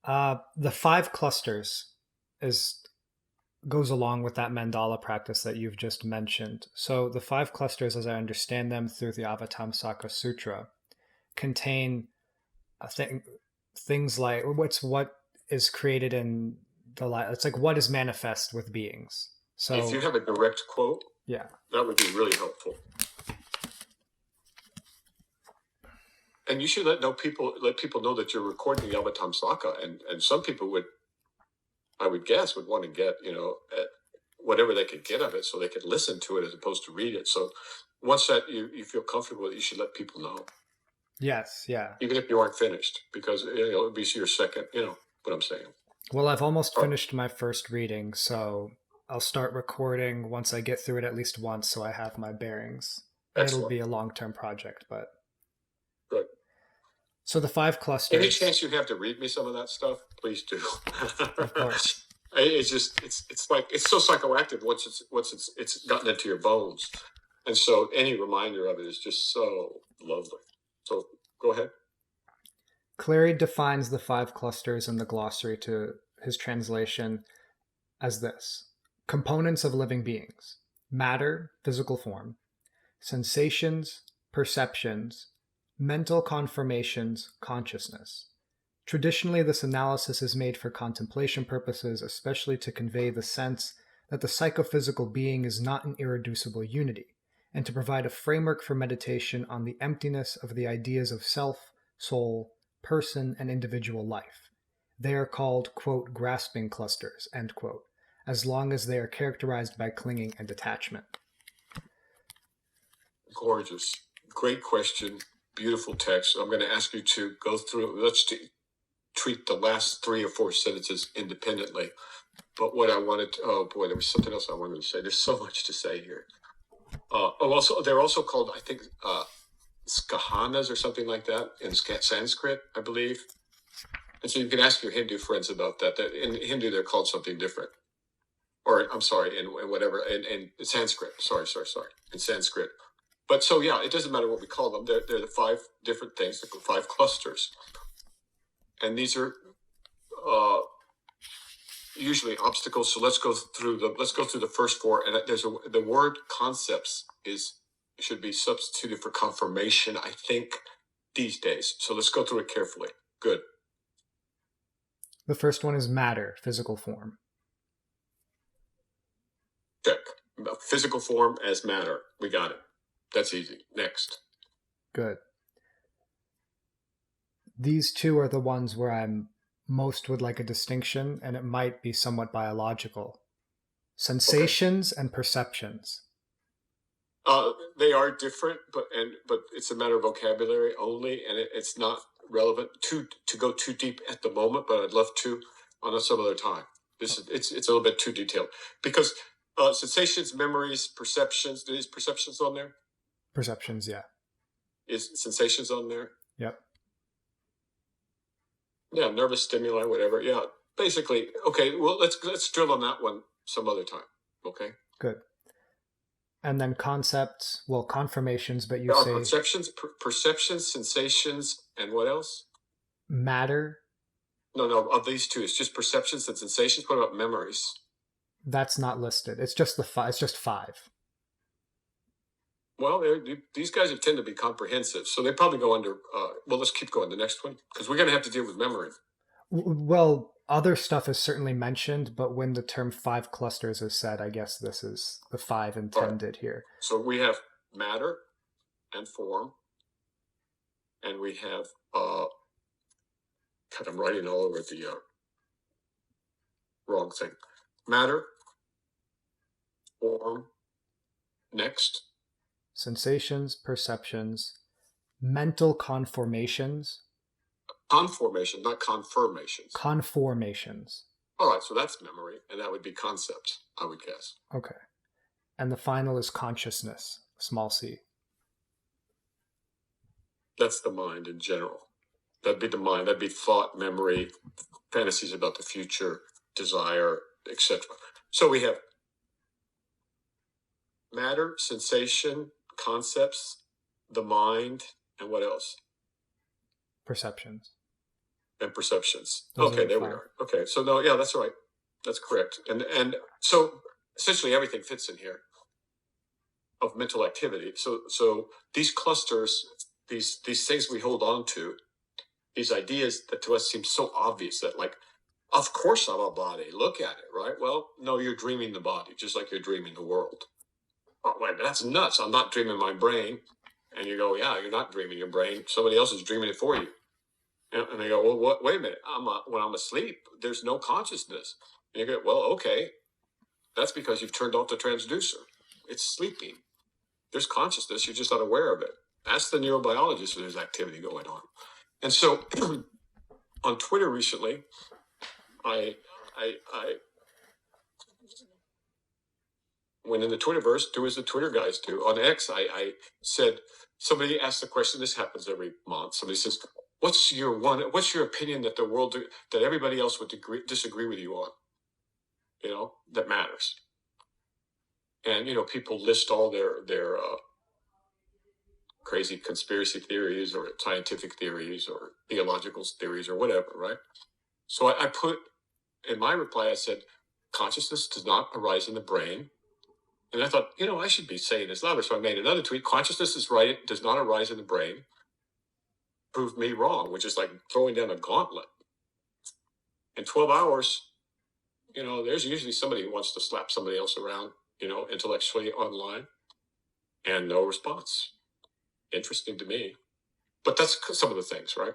The five clusters is goes along with that mandala practice that you've just mentioned. So the five clusters, as I understand them through the Avatamsaka Sutra, contain things like what is created in the light. It's like what is manifest with beings. If you So have a direct quote, yeah, that would be really helpful. And you should let people know that you're recording the Avatamsaka, and some people would, I would guess, would want to get whatever they could get of it, so they could listen to it as opposed to read it. So once that you feel comfortable with it, you should let people know. yes, yeah. Even if you aren't finished, because it'll be your second. You know what I'm saying. Well, I've almost Right. finished my first reading, so I'll start recording once I get through it at least once, so I have my bearings. And it'll Excellent. be a long-term project, but Good. so the five Any clusters, chance you have to read me some of that stuff, please do. of course. It's just it's like it's so psychoactive once it's gotten into your bones, and so any reminder of it is just so lovely. So go ahead. Cleary defines the five clusters in the glossary to his translation as this: components of living beings, matter, physical form, sensations, perceptions, mental conformations, consciousness. Traditionally, this analysis is made for contemplation purposes, especially to convey the sense that the psychophysical being is not an irreducible unity, and to provide a framework for meditation on the emptiness of the ideas of self, soul, person, and individual life. They are called, quote, grasping clusters, end quote, as long as they are characterized by clinging and attachment. Gorgeous, great question, beautiful text. I'm going to ask you to go through. Let's treat the last 3 or 4 sentences independently. But what I wanted, oh boy, there was something else I wanted to say. There's so much to say here. Also, they're also called, I think, skahanas or something like that in Sanskrit, I believe. And so you can ask your Hindu friends about that. That in Hindu they're called something different, or I'm sorry, in whatever, in Sanskrit. Sorry, in Sanskrit. But so yeah, it doesn't matter what we call them. They're the 5 different things, the 5 clusters, and these are usually obstacles. So let's go through the first 4. And the word concepts should be substituted for confirmation, I think, these days. So let's go through it carefully. Good. The first one is matter, physical form. Check. Physical form as matter. We got it. That's easy. Next. Good. These two are the ones where I'm most would like a distinction, and it might be somewhat biological. Sensations and perceptions. They are different, but it's a matter of vocabulary only, and it's not relevant to go too deep at the moment. But I'd love to on some other time. It's a little bit too detailed because sensations, memories, perceptions. Is perceptions on there? Perceptions, yeah. Is sensations on there? Yep. Yeah, nervous stimuli, whatever. Yeah, basically. Okay, well, let's drill on that one some other time. Okay. Good. And then concepts, well, confirmations, but you There are say perceptions, sensations, and what else? matter. No, of these 2, it's just perceptions and sensations. What about memories? That's not listed. It's just it's just 5. Well, these guys tend to be comprehensive, so they probably go under. Well, let's keep going. The next one, because we're going to have to deal with memory. Well, other stuff is certainly mentioned, but when the term 5 clusters is said, I guess this is the 5 intended here. So we have matter and form, and we have. God, I'm writing all over the wrong thing. Matter, form. Next. Sensations, perceptions, mental conformations. Conformation, not confirmations. Conformations. All right, so that's memory, and that would be concepts, I would guess. Okay. And the final is consciousness, small c. That's the mind in general. That'd be the mind. That'd be thought, memory, fantasies about the future, desire, etc. So we have matter, sensation, concepts, the mind, and what else? Perceptions. and perceptions. Those are Okay, the there we 5. are. Okay, so no, yeah, that's right. That's correct. And so essentially everything fits in here of mental activity. So these clusters, these things we hold on to, these ideas that to us seem so obvious that like, of course I'm a body. Look at it, right? Well, no, you're dreaming the body, just like you're dreaming the world. Oh, wait, that's nuts. I'm not dreaming my brain. And you go, yeah, you're not dreaming your brain. Somebody else is dreaming it for you. And they go, well, what? Wait a minute. When I'm asleep, there's no consciousness. And you go, well, okay, that's because you've turned off the transducer. It's sleeping. There's consciousness. You're just not aware of it. That's the neurobiologist. There's activity going on. And so, on Twitter recently, I went in the Twitterverse, do as the Twitter guys do. On X, I said, somebody asked the question. This happens every month. Somebody says, what's your opinion that the world, that everybody else would disagree with you on, that matters? And, people list all their crazy conspiracy theories or scientific theories or theological theories or whatever, right? So I put, in my reply, I said, consciousness does not arise in the brain. And I thought, I should be saying this louder. So I made another tweet. Consciousness does not arise in the brain. Proved me wrong, which is like throwing down a gauntlet. In 12 hours, there's usually somebody who wants to slap somebody else around, intellectually online, and no response. Interesting to me. But that's some of the things, right?